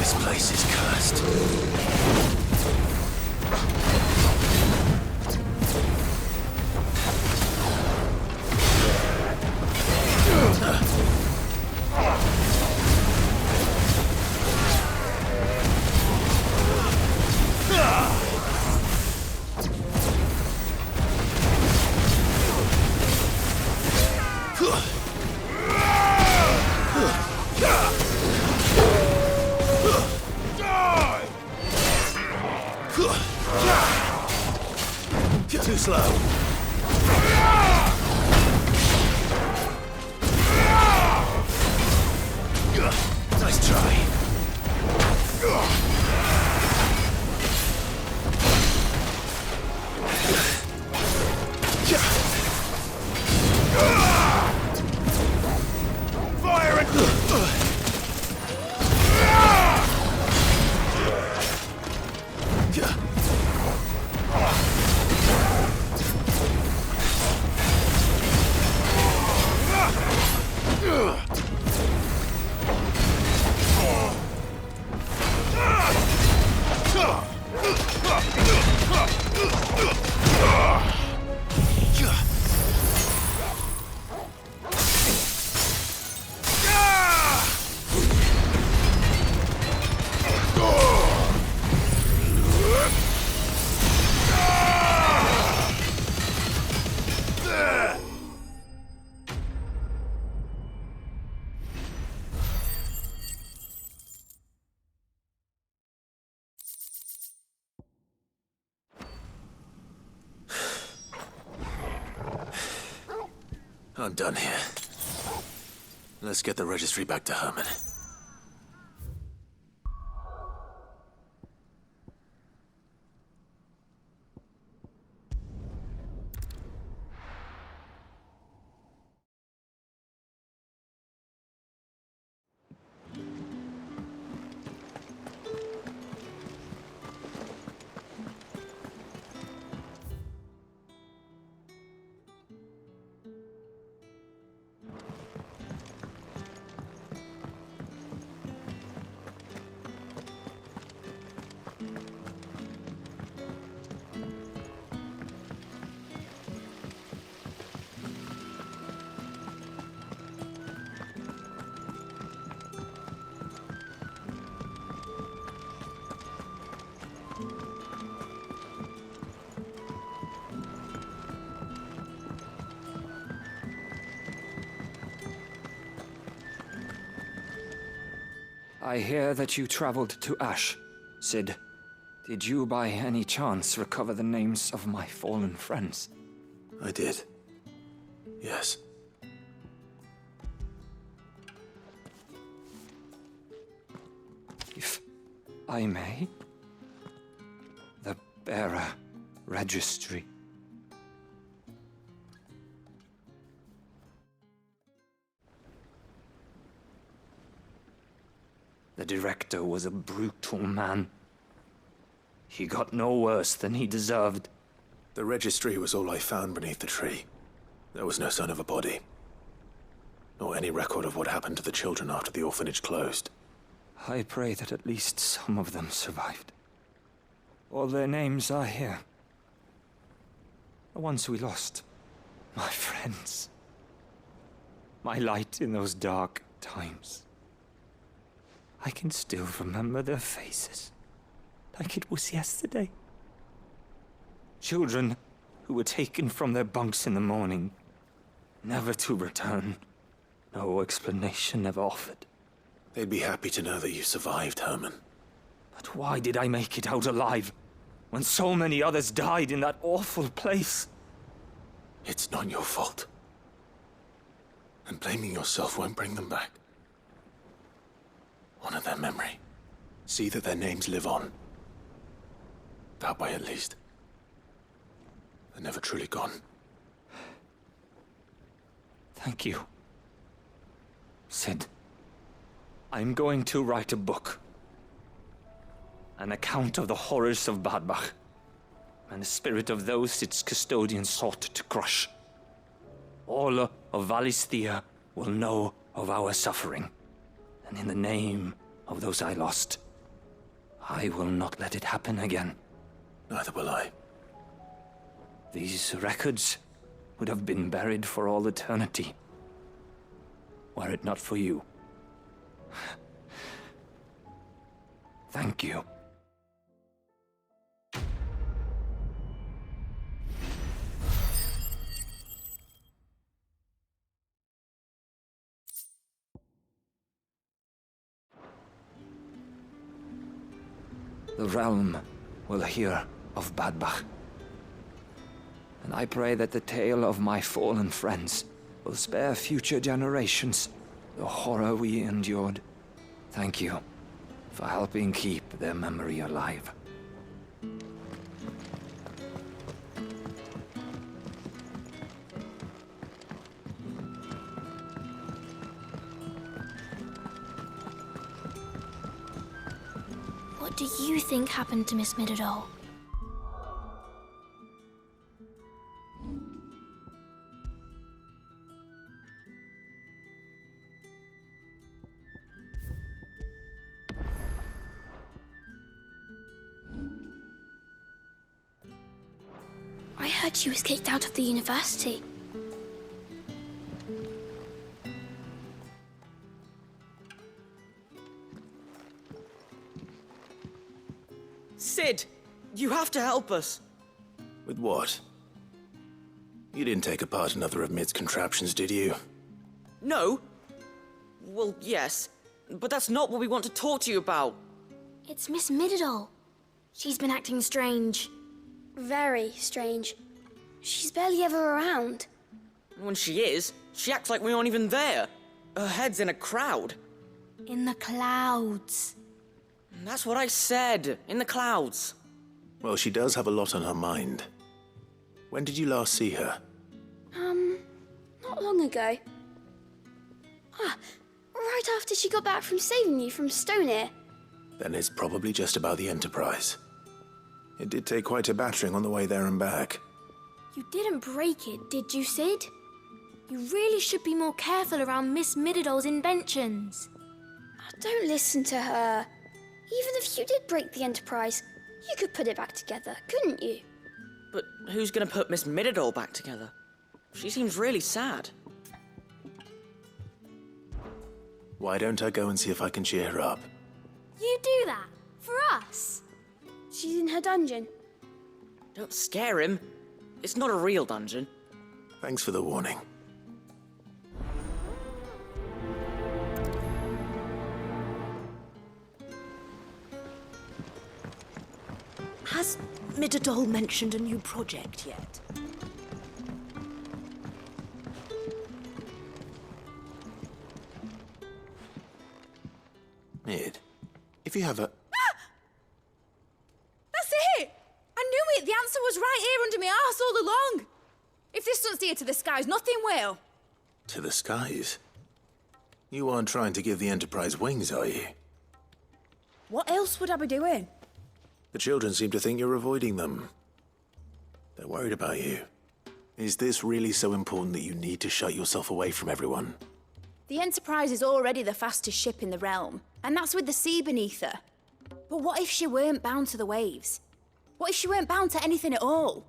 This place is cursed. Too slow. Nice try. Fire it! I'm done here. Let's get the registry back to Herman. I hear that you traveled to Ash, Sid. Did you by any chance recover the names of my fallen friends? I did. Yes. If I may? The bearer registry. The director was a brutal man. He got no worse than he deserved. The registry was all I found beneath the tree. There was no sign of a body. Or any record of what happened to the children after the orphanage closed. I pray that at least some of them survived. All their names are here. The ones we lost. My friends. My light in those dark times. I can still remember their faces, like it was yesterday. Children who were taken from their bunks in the morning, never to return. No explanation ever offered. They'd be happy to know that you survived, Herman. But why did I make it out alive, when so many others died in that awful place? It's not your fault. And blaming yourself won't bring them back. Honor their memory. See that their names live on. That way, at least. They're never truly gone. Thank you. Sid, I'm going to write a book. An account of the horrors of Badbach, and the spirit of those its custodians sought to crush. All of Valisthea will know of our suffering. And in the name of those I lost, I will not let it happen again. Neither will I. These records would have been buried for all eternity, were it not for you. Thank you. The realm will hear of Badbach. And I pray that the tale of my fallen friends will spare future generations the horror we endured. Thank you for helping keep their memory alive. What do you think happened to Miss Midadol? I heard she was kicked out of the university. Sid, you have to help us. With what? You didn't take apart another of Mid's contraptions, did you? No. Well, yes, but that's not what we want to talk to you about. It's Miss Midadol. She's been acting strange. Very strange. She's barely ever around. And when she is, she acts like we aren't even there. Her head's in a crowd. In the clouds. And that's what I said, in the clouds. Well, she does have a lot on her mind. When did you last see her? Not long ago. Right after she got back from saving you from Stonear. Then it's probably just about the Enterprise. It did take quite a battering on the way there and back. You didn't break it, did you, Sid? You really should be more careful around Miss Midadol's inventions. Don't listen to her. Even if you did break the Enterprise, you could put it back together, couldn't you? But who's gonna put Miss Midadol back together? She seems really sad. Why don't I go and see if I can cheer her up? You do that? For us? She's in her dungeon. Don't scare him. It's not a real dungeon. Thanks for the warning. Has Midadol mentioned a new project yet? Mid, if you have a... That's it! I knew it! The answer was right here under my arse all along! If this doesn't steer to the skies, nothing will! To the skies? You aren't trying to give the Enterprise wings, are you? What else would I be doing? The children seem to think you're avoiding them. They're worried about you. Is this really so important that you need to shut yourself away from everyone? The Enterprise is already the fastest ship in the realm, and that's with the sea beneath her. But what if she weren't bound to the waves? What if she weren't bound to anything at all?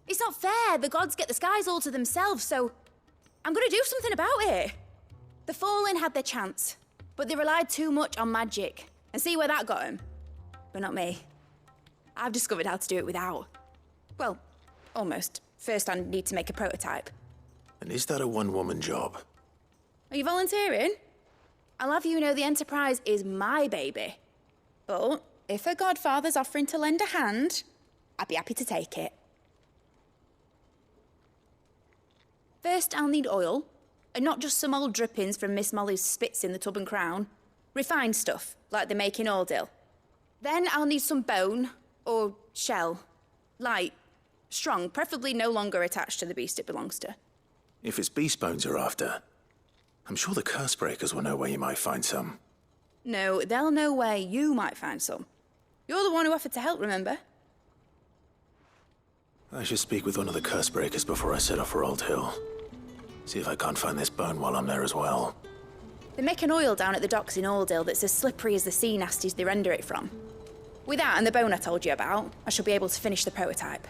It's not fair. The gods get the skies all to themselves, so I'm gonna do something about it. The Fallen had their chance, but they relied too much on magic. And see where that got them? But not me. I've discovered how to do it without. Well, almost. First, I need to make a prototype. And is that a one-woman job? Are you volunteering? I'll have you know the Enterprise is my baby. But if her godfather's offering to lend a hand, I'd be happy to take it. First, I'll need oil, and not just some old drippings from Miss Molly's spits in the Tub and Crown. Refined stuff, like they make in Ordill. Then I'll need some bone, or shell. Light, strong, preferably no longer attached to the beast it belongs to. If it's beast bones you're after, I'm sure the curse breakers will know where you might find some. No, they'll know where you might find some. You're the one who offered to help, remember? I should speak with one of the curse breakers before I set off for Old Hill. See if I can't find this bone while I'm there as well. They make an oil down at the docks in Ordill that's as slippery as the sea nasties they render it from. With that and the bone I told you about, I shall be able to finish the prototype.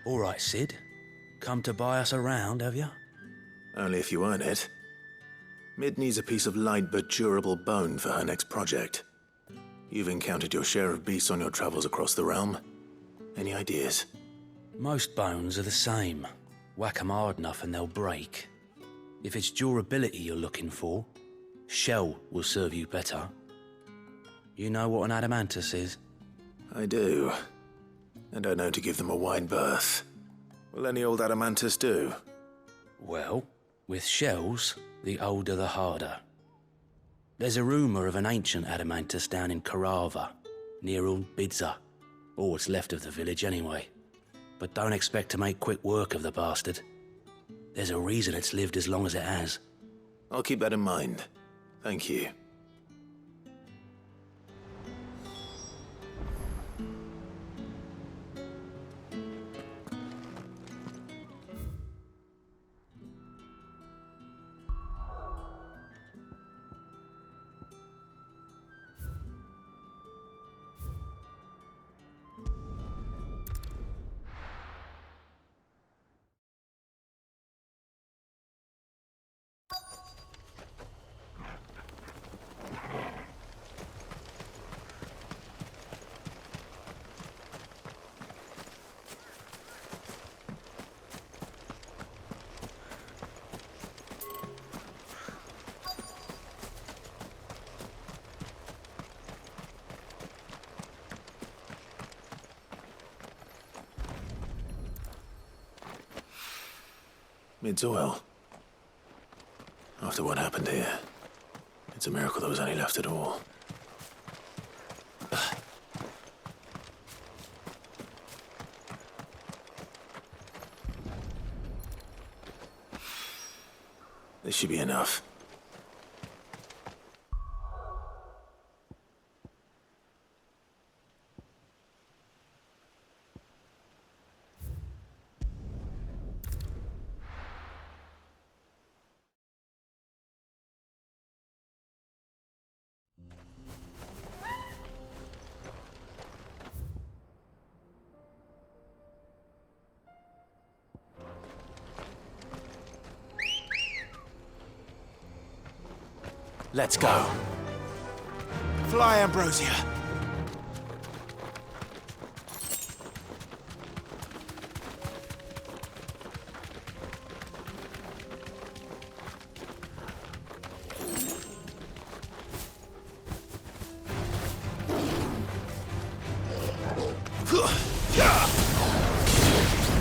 All right, Sid. Come to buy us around, have you? Only if you earn it. Mid needs a piece of light but durable bone for her next project. You've encountered your share of beasts on your travels across the realm. Any ideas? Most bones are the same. Whack 'em hard enough and they'll break. If it's durability you're looking for, shell will serve you better. You know what an adamantus is? I do. And I know to give them a wide berth. Will any old adamantus do? Well, with shells, the older the harder. There's a rumour of an ancient adamantus down in Karava, near Bidza, or what's left of the village anyway. But don't expect to make quick work of the bastard. There's a reason it's lived as long as it has. I'll keep that in mind. Thank you. Mid's oil. After what happened here, it's a miracle there was any left at all. This should be enough. Let's go. Fly, Ambrosia.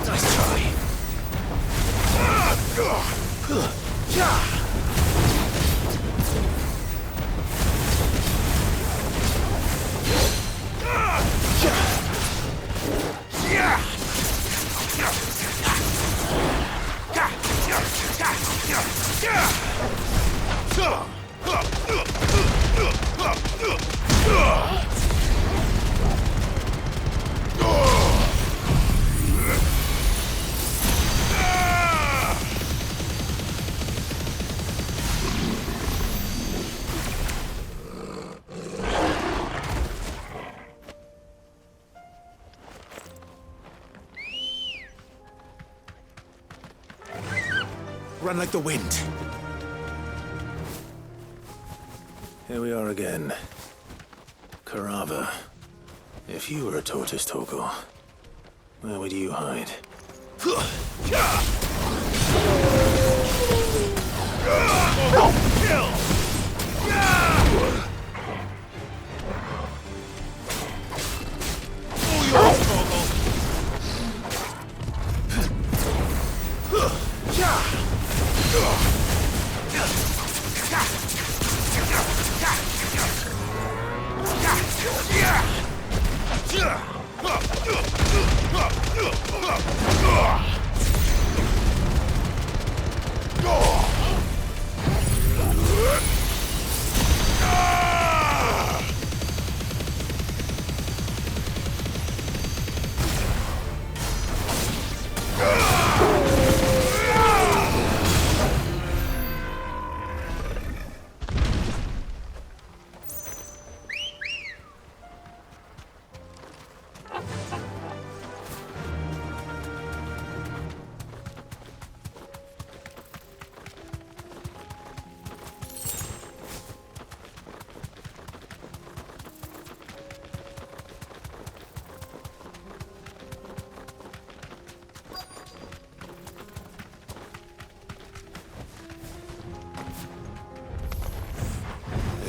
Nice try. Run like the wind. Here we are again. Karava. If you were a tortoise, Torgal, where would you hide?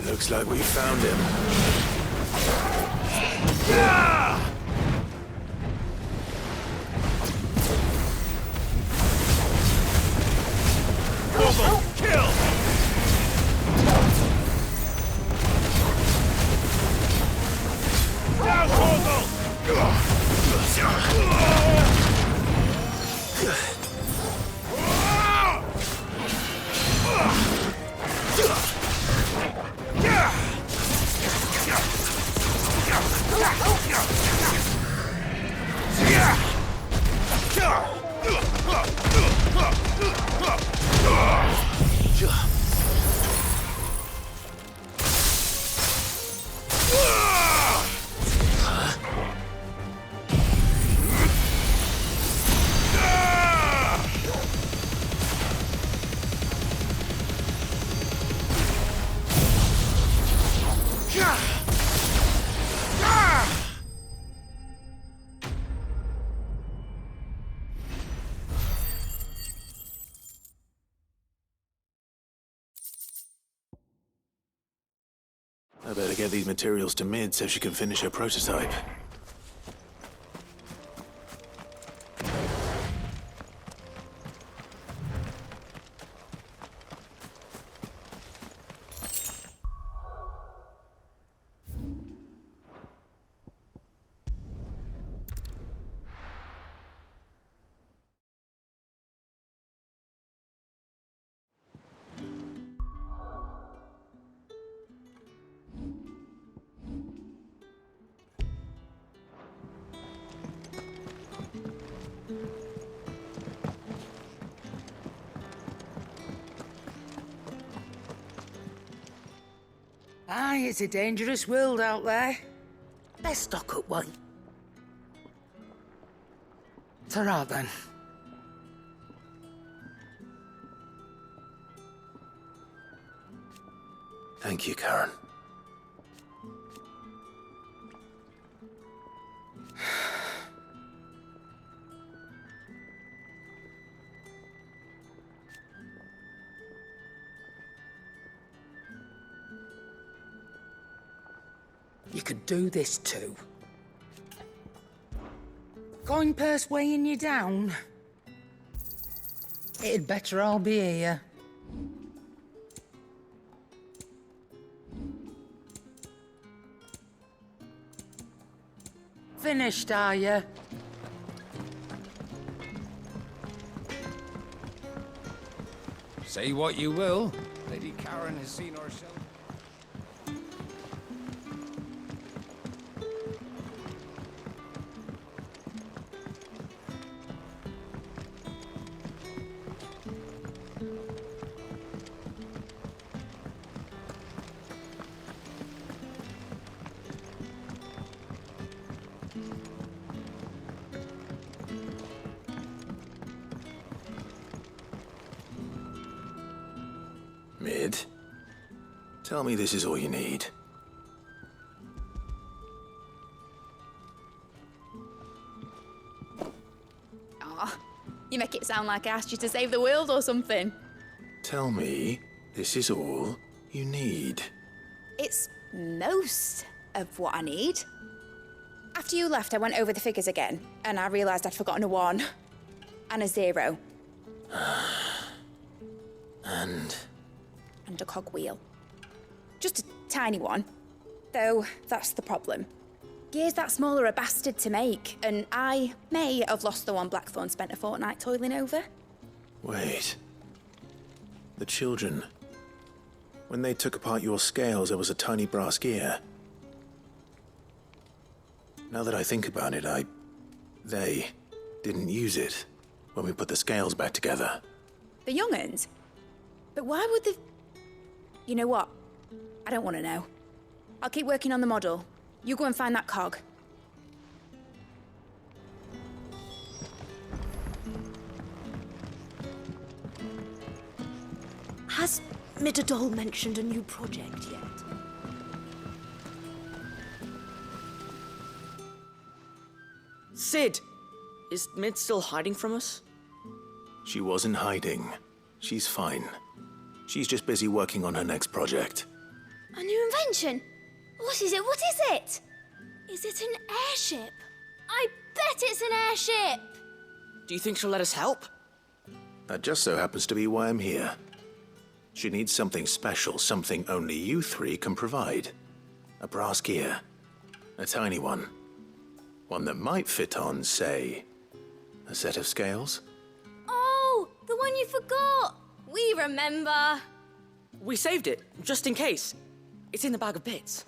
Looks like we found him. Double kill! Down, I better get these materials to Mid so she can finish her prototype. Aye, it's a dangerous world out there. Let's stock up one. Ta-ra then. Thank you, Karen. You could do this too. Coin purse weighing you down? It'd better all be here. Finished, are you? Say what you will, Lady Karen has seen herself. Mid, tell me this is all you need. Aw, you make it sound like I asked you to save the world or something. Tell me this is all you need. It's most of what I need. After you left, I went over the figures again, and I realised I'd forgotten a 1 and a 0. And a cogwheel. Just a tiny one, though that's the problem. Gears that small are a bastard to make, and I may have lost the one Blackthorn spent a fortnight toiling over. Wait. The children. When they took apart your scales, there was a tiny brass gear. Now that I think about it, they didn't use it when we put the scales back together. The young'uns? But why would they... You know what? I don't want to know. I'll keep working on the model. You go and find that cog. Has Midadol mentioned a new project yet? Sid, is Mid still hiding from us? She wasn't hiding. She's fine. She's just busy working on her next project. A new invention? What is it? What is it? Is it an airship? I bet it's an airship! Do you think she'll let us help? That just so happens to be why I'm here. She needs something special, something only you three can provide. A brass gear. A tiny one. One that might fit on, say, a set of scales? Oh, the one you forgot! We remember! We saved it, just in case. It's in the bag of bits.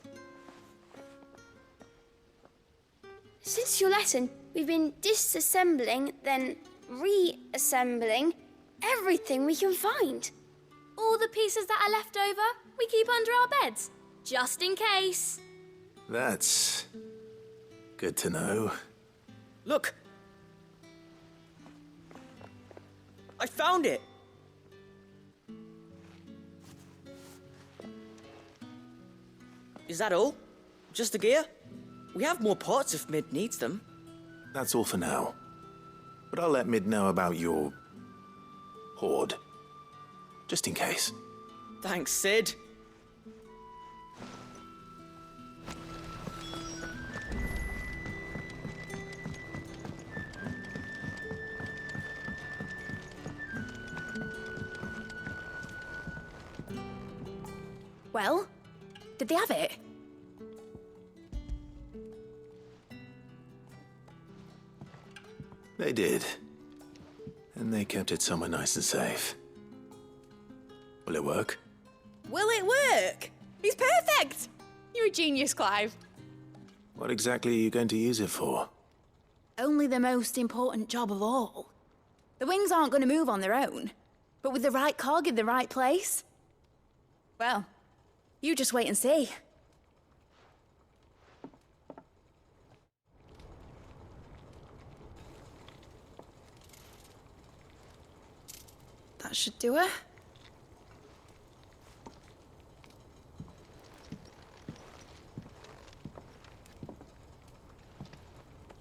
Since your lesson, we've been disassembling, then reassembling everything we can find. All the pieces that are left over, we keep under our beds, just in case. That's good to know. Look! I found it! Is that all? Just the gear? We have more parts if Mid needs them. That's all for now. But I'll let Mid know about your hoard. Just in case. Thanks, Sid. Well, did they have it? They did. And they kept it somewhere nice and safe. Will it work? Will it work? He's perfect! You're a genius, Clive. What exactly are you going to use it for? Only the most important job of all. The wings aren't going to move on their own. But with the right cog in the right place... Well, you just wait and see. That should do it.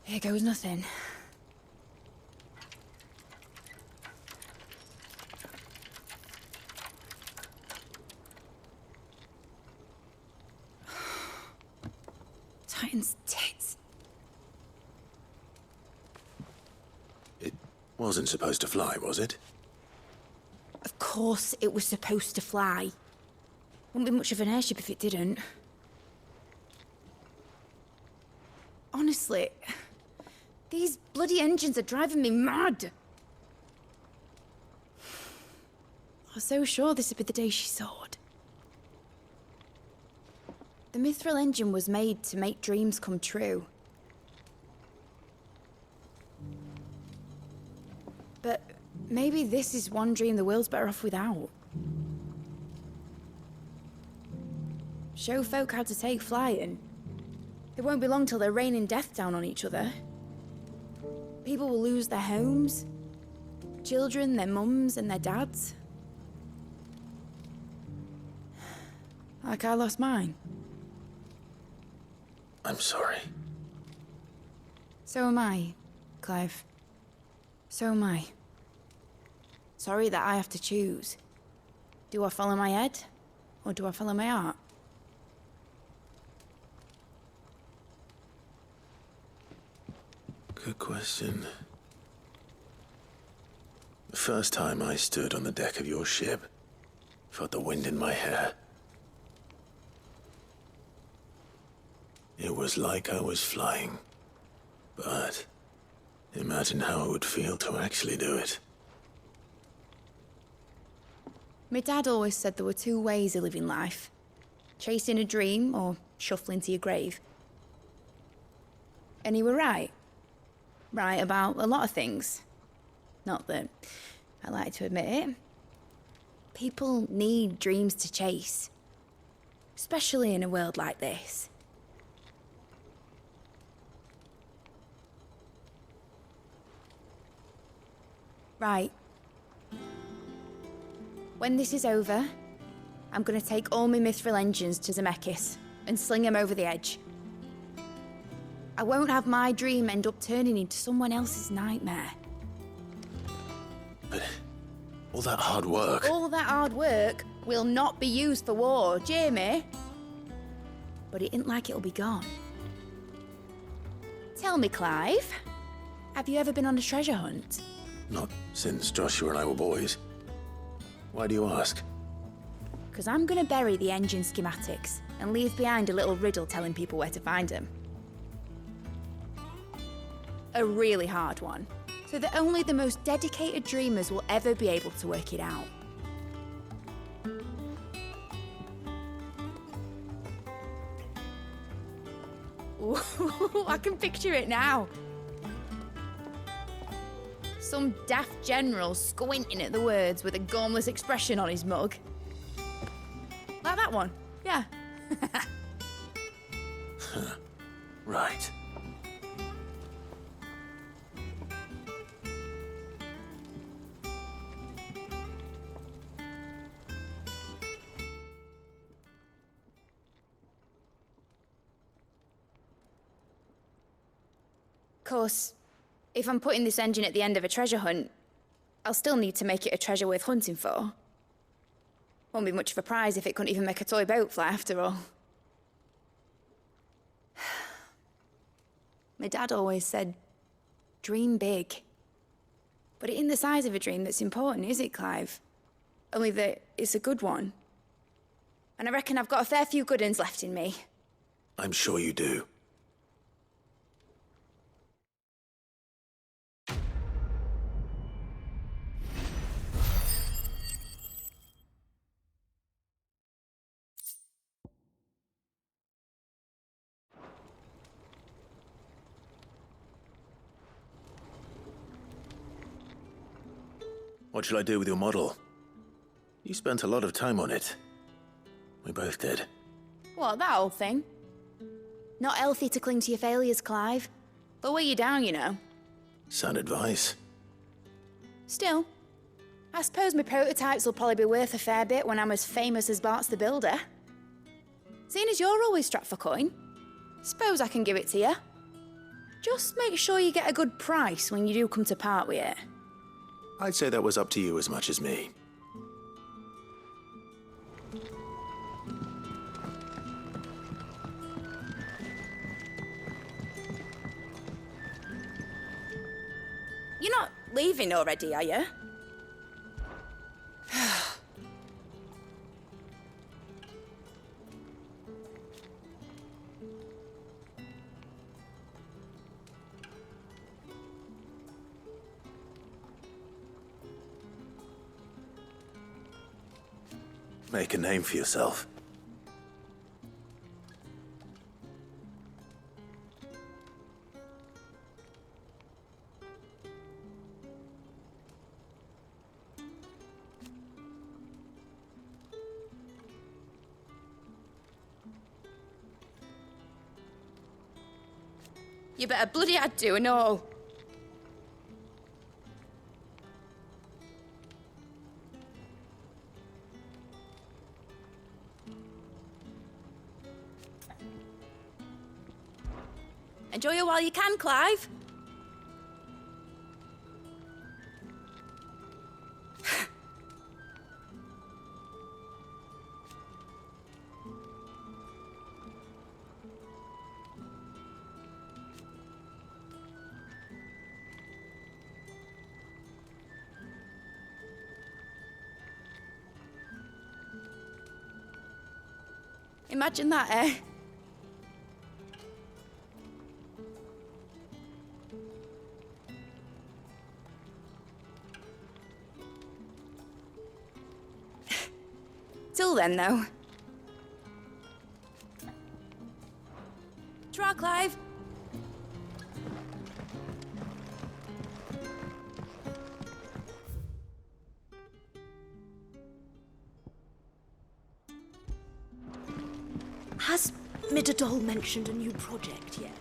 Here goes nothing. Titan's tits. It wasn't supposed to fly, was it? Of course it was supposed to fly. Wouldn't be much of an airship if it didn't. Honestly, these bloody engines are driving me mad. I was so sure this would be the day she soared. The Mithril engine was made to make dreams come true. But maybe this is one dream the world's better off without. Show folk how to take flying. It won't be long till they're raining death down on each other. People will lose their homes. Children, their mums and their dads. Like I lost mine. I'm sorry. So am I, Clive. So am I. Sorry that I have to choose. Do I follow my head, or do I follow my heart? Good question. The first time I stood on the deck of your ship, felt the wind in my hair. It was like I was flying. But imagine how it would feel to actually do it. My dad always said there were two ways of living life. Chasing a dream or shuffling to your grave. And he were right. Right about a lot of things. Not that I like to admit it. People need dreams to chase. Especially in a world like this. Right. When this is over, I'm gonna take all my mithril engines to Zemeckis and sling them over the edge. I won't have my dream end up turning into someone else's nightmare. But all that hard work... All that hard work will not be used for war, Jamie. But it ain't like it'll be gone. Tell me, Clive, have you ever been on a treasure hunt? Not since Joshua and I were boys. Why do you ask? Because I'm gonna bury the engine schematics and leave behind a little riddle telling people where to find them. A really hard one, so that only the most dedicated dreamers will ever be able to work it out. Ooh, I can picture it now. Some daft general squinting at the words with a gormless expression on his mug. Like that one, yeah. Right. Of course, if I'm putting this engine at the end of a treasure hunt, I'll still need to make it a treasure worth hunting for. Won't be much of a prize if it couldn't even make a toy boat fly after all. My dad always said, dream big. But it ain't the size of a dream that's important, is it, Clive? Only that it's a good one. And I reckon I've got a fair few good uns left in me. I'm sure you do. What shall I do with your model? You spent a lot of time on it. We both did. What, that old thing? Not healthy to cling to your failures, Clive. They'll weigh you down, you know. Sound advice. Still, I suppose my prototypes will probably be worth a fair bit when I'm as famous as Bart's the Builder. Seeing as you're always strapped for coin, suppose I can give it to you. Just make sure you get a good price when you do come to part with it. I'd say that was up to you as much as me. You're not leaving already, are you? Make a name for yourself. You better bloody had to and all. Enjoy it while you can, Clive. Imagine that, eh? Till then, though. Tra, Clive. Has Midadol mentioned a new project yet?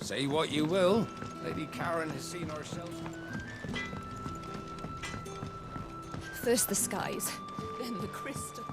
Say what you will, Lady Karen has seen herself. First the skies, then the crystal.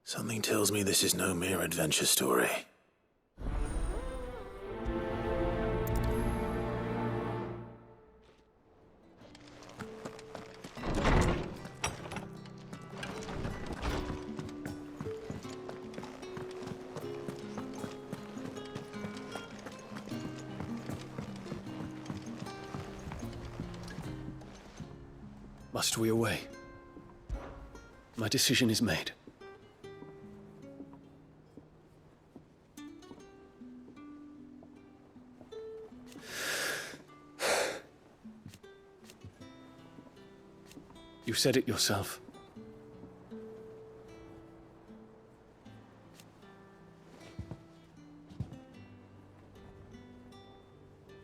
Something tells me this is no mere adventure story. Must we away? My decision is made. You said it yourself.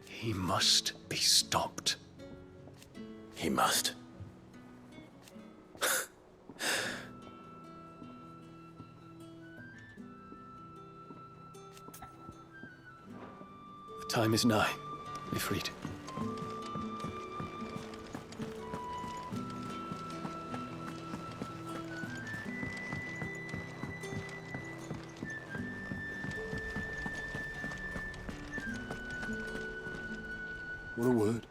He must be stopped. He must. The time is nigh, Ifrit. What a word.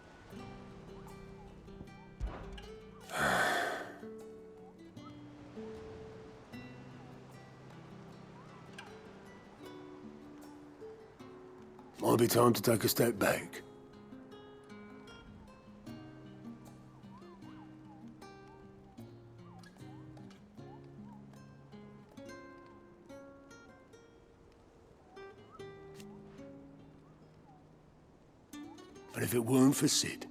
Might be time to take a step back. But if it weren't for Sid,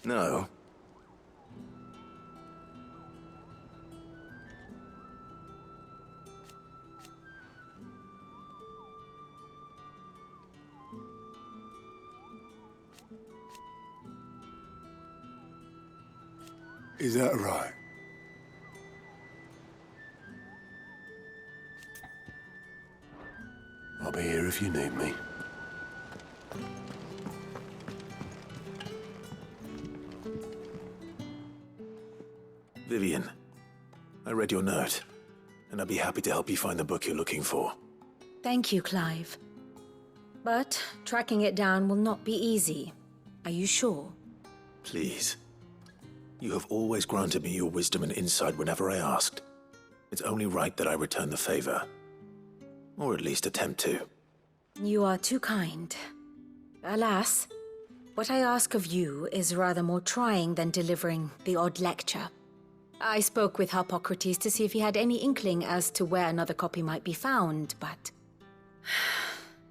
No. Is that right? I'll be here if you need me. Vivian, I read your note, and I'd be happy to help you find the book you're looking for. Thank you, Clive. But tracking it down will not be easy. Are you sure? Please. You have always granted me your wisdom and insight whenever I asked. It's only right that I return the favor. Or at least attempt to. You are too kind. Alas, what I ask of you is rather more trying than delivering the odd lecture. I spoke with Harpocrates to see if he had any inkling as to where another copy might be found, but...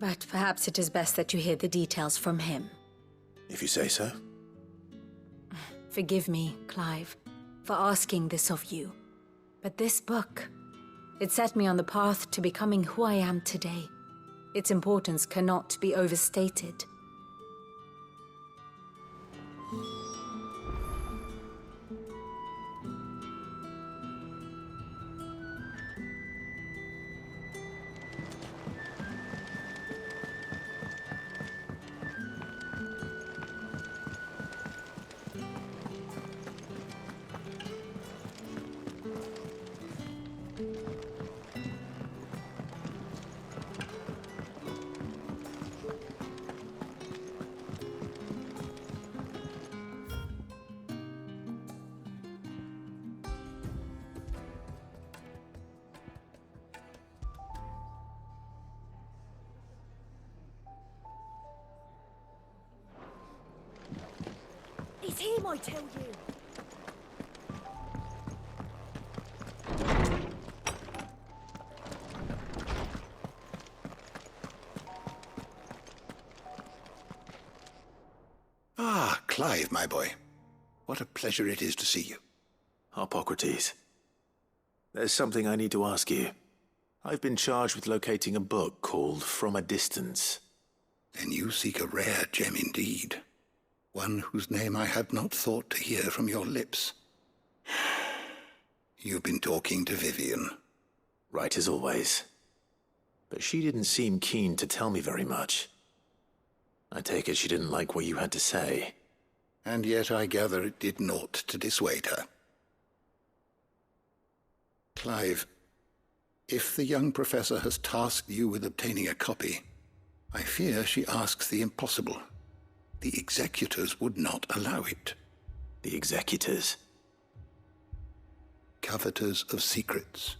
But perhaps it is best that you hear the details from him. If you say so. Forgive me, Clive, for asking this of you. But this book, it set me on the path to becoming who I am today. Its importance cannot be overstated. It's him, I tell you. Ah, Clive, my boy. What a pleasure it is to see you. Harpocrates. There's something I need to ask you. I've been charged with locating a book called From a Distance. Then you seek a rare gem indeed. One whose name I had not thought to hear from your lips. You've been talking to Vivian. Right as always. But she didn't seem keen to tell me very much. I take it she didn't like what you had to say. And yet I gather it did naught to dissuade her. Clive, if the young professor has tasked you with obtaining a copy, I fear she asks the impossible. The executors would not allow it. The executors? Coveters of Secrets.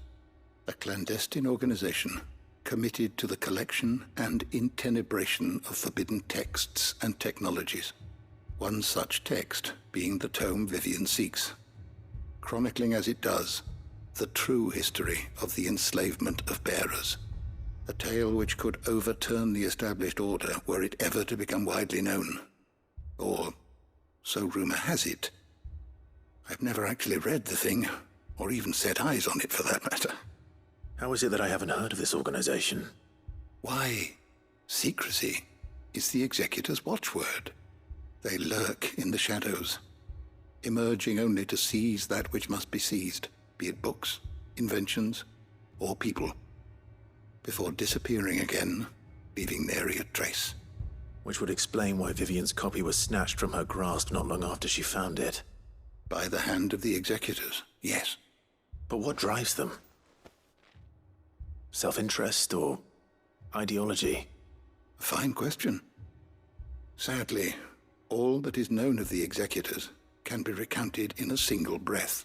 A clandestine organization committed to the collection and intenebration of forbidden texts and technologies. One such text being the tome Vivian seeks, chronicling as it does the true history of the enslavement of bearers. A tale which could overturn the established order were it ever to become widely known. Or, so rumor has it. I've never actually read the thing, or even set eyes on it for that matter. How is it that I haven't heard of this organization? Why, secrecy is the executor's watchword. They lurk in the shadows, emerging only to seize that which must be seized, be it books, inventions, or people, before disappearing again, leaving nary a trace. Which would explain why Vivian's copy was snatched from her grasp not long after she found it. By the hand of the executors, yes. But what drives them? Self-interest or ideology? A fine question. Sadly, all that is known of the executors can be recounted in a single breath.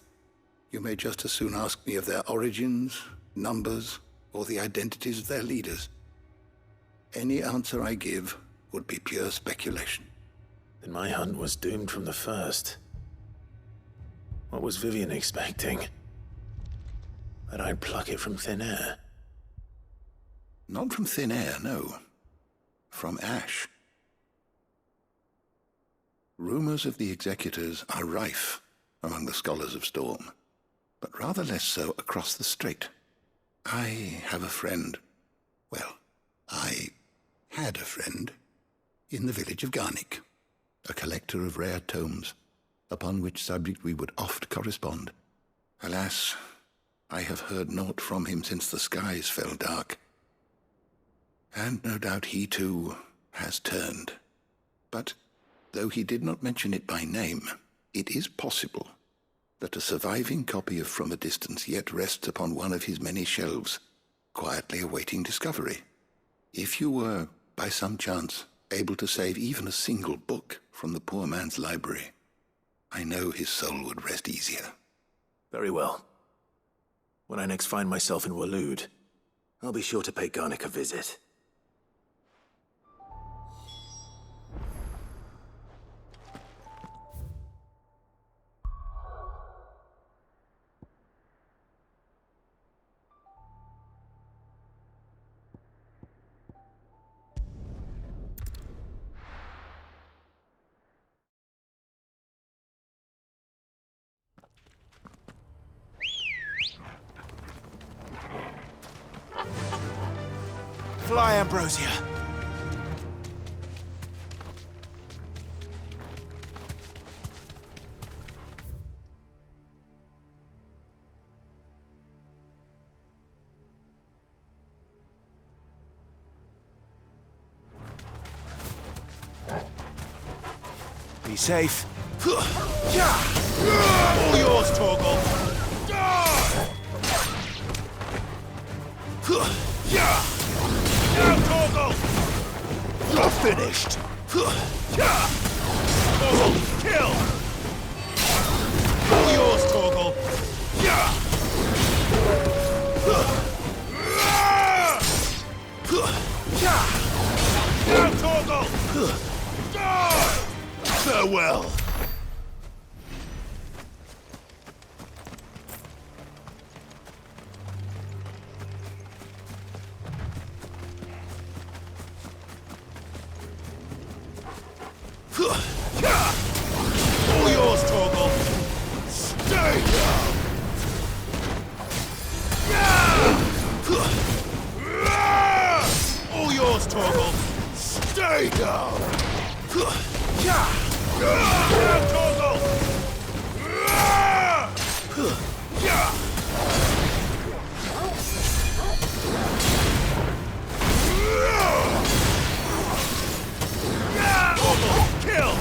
You may just as soon ask me of their origins, numbers, or the identities of their leaders. Any answer I give would be pure speculation. Then my hunt was doomed from the first. What was Vivian expecting? That I'd pluck it from thin air? Not from thin air, no. From ash. Rumors of the executors are rife among the scholars of Storm, but rather less so across the strait. I have a friend. Well, I had a friend in the village of Garnick, a collector of rare tomes, upon which subject we would oft correspond. Alas, I have heard naught from him since the skies fell dark. And no doubt he too has turned. But though he did not mention it by name, it is possible that a surviving copy of From a Distance yet rests upon one of his many shelves, quietly awaiting discovery. If you were, by some chance, able to save even a single book from the poor man's library, I know his soul would rest easier. Very well. When I next find myself in Waloed, I'll be sure to pay Garnick a visit. Fly, Ambrosia! Be safe. All yours, Torgal! Now, Torgal! You're finished! Torgal, kill! All yours, Torgal! Now, Torgal! Farewell! All yours, Torgal! Stay down! All yours, Torgal! Stay down! Now, Torgal! Kill!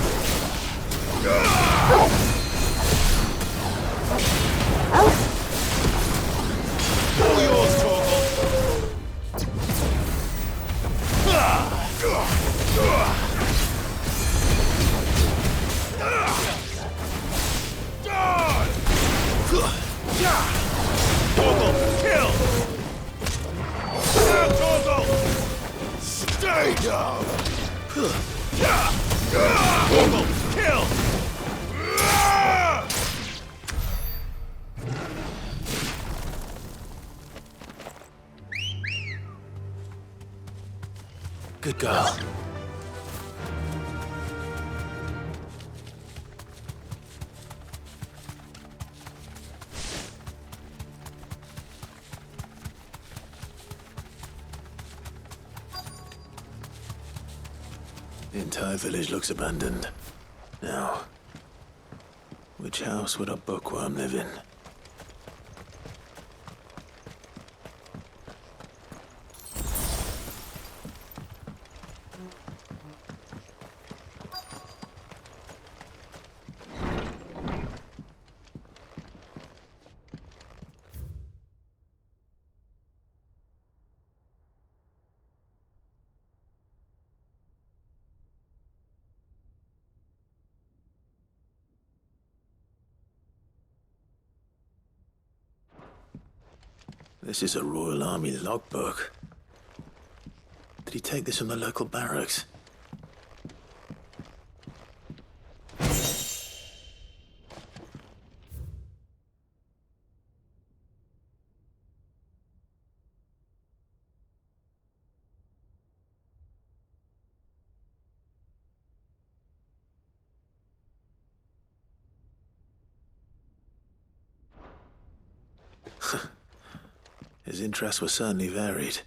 All yours, Torgal! Torgal, kill! Now, Torgal! Stay down! Torgal, kill! Good girl. The entire village looks abandoned. Now, which house would a bookworm live in? This is a Royal Army logbook. Did he take this from the local barracks? His interests were certainly varied.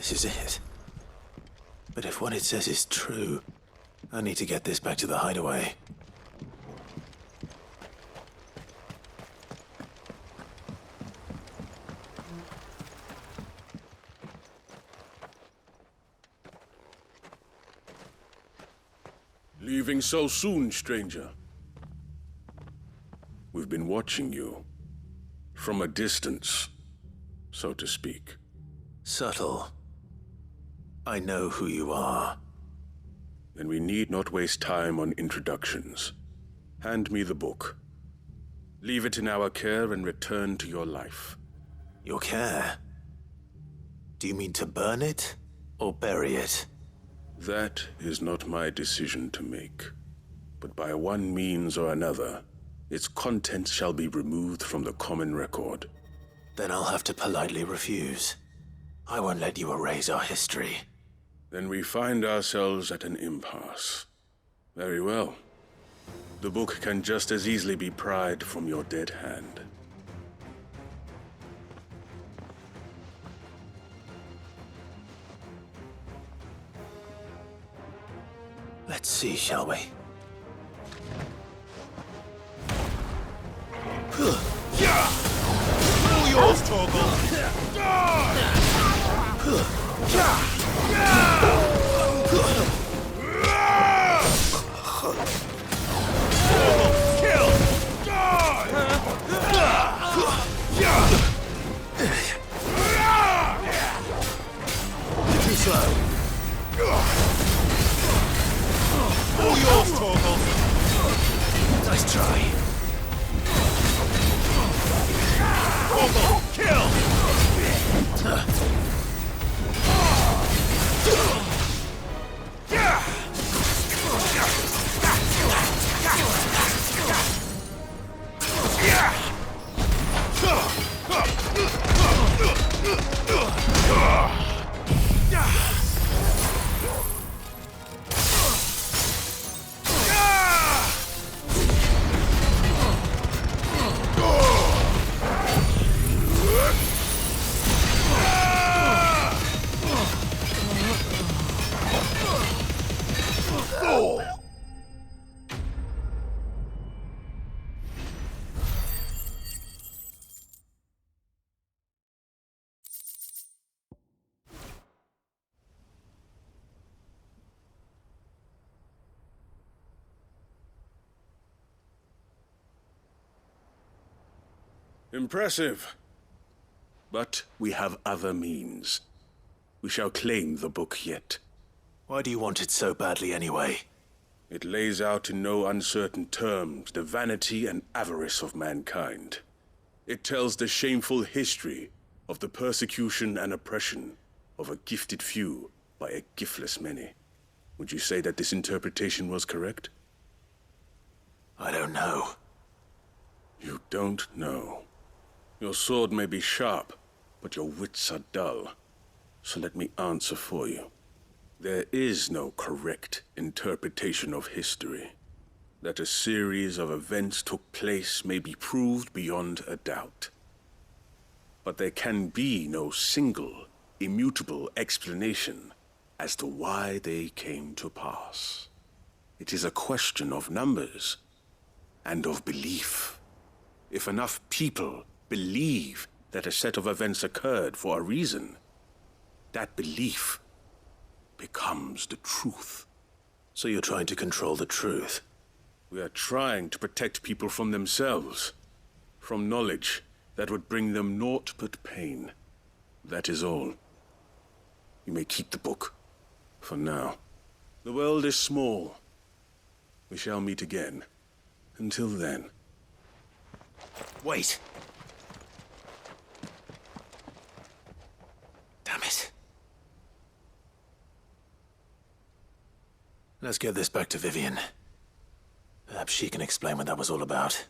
This is it. But if what it says is true, I need to get this back to the hideaway. Leaving so soon, stranger? We've been watching you. From a distance, so to speak. Subtle. I know who you are. Then we need not waste time on introductions. Hand me the book. Leave it in our care and return to your life. Your care? Do you mean to burn it or bury it? That is not my decision to make. But by one means or another, its contents shall be removed from the common record. Then I'll have to politely refuse. I won't let you erase our history. Then we find ourselves at an impasse. Very well. The book can just as easily be pried from your dead hand. Let's see, shall we? All yours, Torgal! Kill! Too slow. All yours, Torgal! Nice try. Torgal, kill! Impressive. But we have other means. We shall claim the book yet. Why do you want it so badly anyway? It lays out in no uncertain terms the vanity and avarice of mankind. It tells the shameful history of the persecution and oppression of a gifted few by a giftless many. Would you say that this interpretation was correct? I don't know. You don't know. Your sword may be sharp, but your wits are dull. So let me answer for you. There is no correct interpretation of history. That a series of events took place may be proved beyond a doubt. But there can be no single, immutable explanation as to why they came to pass. It is a question of numbers and of belief. If enough people believe that a set of events occurred for a reason, that belief becomes the truth. So you're trying to control the truth? We are trying to protect people from themselves, from knowledge that would bring them naught but pain. That is all. You may keep the book, for now. The world is small. We shall meet again. Until then. Wait! Damn it. Let's get this back to Vivian. Perhaps she can explain what that was all about.